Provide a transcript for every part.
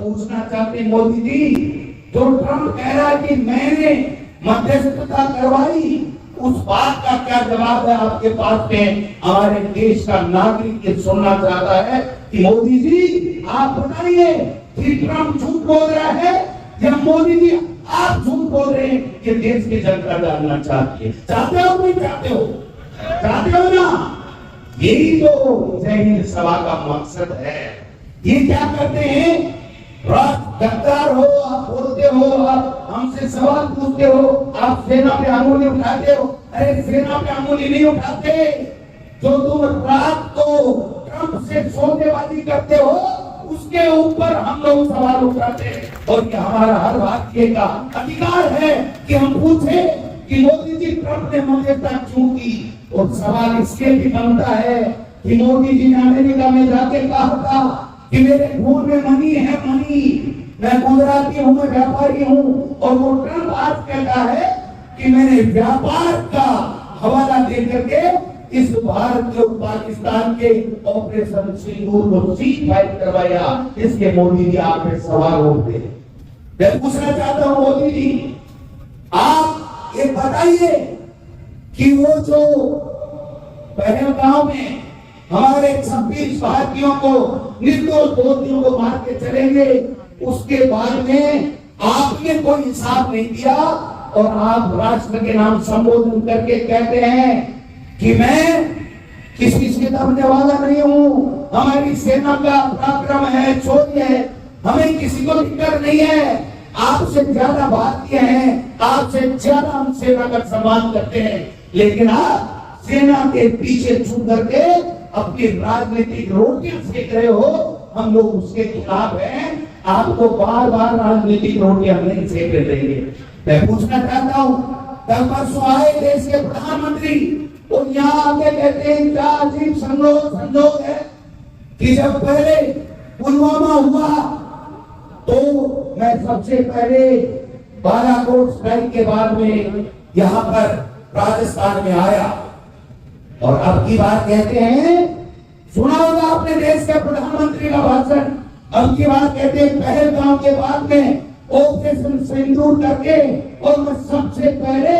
पूछना चाहते हैं मोदी जी, जो ट्रम्प कह रहा है कि मैंने मध्यस्थता करवाई, उस बात का क्या जवाब है आपके पास में? हमारे देश का नागरिक ये सुनना चाहता है कि मोदी जी आप बताइए कि ट्रम्प झूठ बोल रहा है या मोदी जी आप झूठ बोल रहे हैं? कि देश की जनता जानना चाहती है। चाहते हो नहीं चाहते हो? चाहते हो ना? यही तो जय हिंद सभा का मकसद है। ये क्या करते हैं? गद्दार हो, आप बोलते हो, आप हमसे सवाल पूछते हो, आप सेना पे अंगुली उठाते हो। अरे सेना पे अंगुली नहीं उठाते, जो तुम रात को ट्रम्प से सौदेबाजी करते हो उसके ऊपर हम लोग सवाल उठाते हैं। और ये हमारा हर भारतीय का अधिकार है कि हम पूछे कि मोदी जी ट्रम्प ने मध्यस्थता क्यों की। और सवाल इसके भी बनता है कि मोदी जी ने अमेरिका में जाके कहा था कि मेरे खून में मनी है, मनी, मैं गुजराती हूँ, मैं व्यापारी हूँ। और वो ट्रम्प आज कहता है कि मैंने व्यापार का हवाला दे करके इस भारत के पाकिस्तान के ऑपरेशन सिंदूर को सीज फायर करवाया। इसके मोदी जी आप पे सवाल उठते हैं। मैं पूछना चाहता हूँ मोदी जी, आप ये बताइए कि वो जो पहलगांव में हमारे 26 भारतीयों को, निर्दोष भारतीयों को मार के चलेंगे, उसके बाद में आपने कोई हिसाब नहीं दिया और आप राष्ट्र के नाम संबोधन करके कहते हैं कि मैं किसी से दबने वाला नहीं हूँ, हमारी सेना का पराक्रम है, शौर्य है, हमें किसी को फिक्र नहीं है, आपसे ज्यादा भारतीय हैं, आपसे ज्यादा हम सेना का सम्मान करते हैं। लेकिन आप सेना के पीछे छुप करके अपनी राजनीतिक रोटियां सेक रहे हो। हम लोग उसके खिलाफ हैं, आपको बार बार राजनीतिक रोटियां नहीं सेकने देंगे। मैं पूछना चाहता हूँ, कल परसों आए देश के प्रधानमंत्री और यहाँ आके कहते हैं क्या अजीब संजोग है कि जब पहले पुलवामा हुआ तो मैं सबसे पहले बालाकोट स्ट्राइक के बाद में यहाँ पर राजस्थान में आया। और अब की बात कहते हैं, सुना होगा आपने देश के प्रधानमंत्री का भाषण, अब की बात कहते हैं पहलगांव के बाद में ऑपरेशन सिंदूर करके और मैं सबसे पहले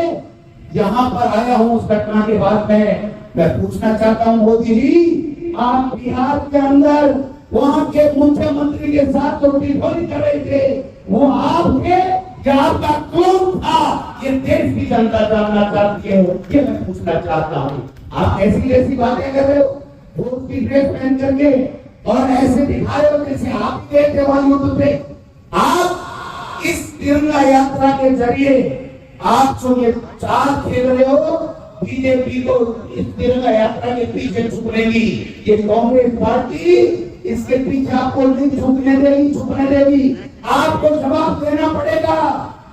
यहाँ पर आया हूँ उस घटना के बाद में। मैं पूछना चाहता हूँ मोदी जी, आप बिहार के अंदर वहाँ के मुख्यमंत्री के साथ तो टिप्पणी कर रहे थे, वो आपके क्या आपका कौन था? ये देश की जनता जानना चाहती है। ये मैं पूछना चाहता हूँ, आप ऐसी बातें कर रहे हो, वोट की ड्रेस पहन करके और ऐसे दिखाए हो जैसे आप गए थे वहां युद्ध पे। आप इस तिरंगा यात्रा के जरिए आप जो ये चाल खेल रहे हो बीजेपी को इस तिरंगा यात्रा के पीछे छुपने की, ये कांग्रेस पार्टी इसके पीछे आपको नहीं छुपने देगी। आपको जवाब देना पड़ेगा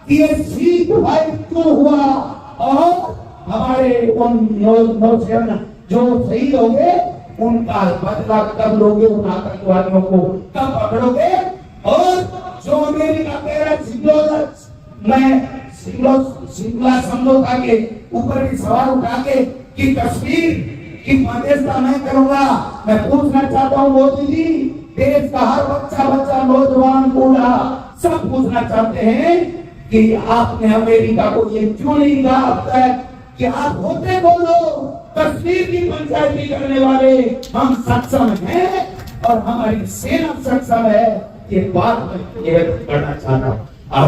कि ये सीट फाइट क्यों हुआ और हमारे उन नौसेना जो शहीद हो गए उनका बदला कब लोगे, उन आतंकवादियों को कब पकड़ोगे? और जो अमेरिका कह रहा है शिमला समझौता के ऊपर भी सवाल उठा के कि कश्मीर की मध्यस्थता मैं करूंगा। मैं पूछना चाहता हूँ मोदी जी, देश का हर बच्चा नौजवान बूढ़ा सब पूछना चाहते हैं कि आपने अमेरिका को ये क्यों नहीं कहा अब तक कि आप होते बोलो कश्मीर की पंचायती करने वाले हम सक्षम हैं और हमारी सेना सक्षम है। ये बात मैं क्लियर करना चाहता हूँ।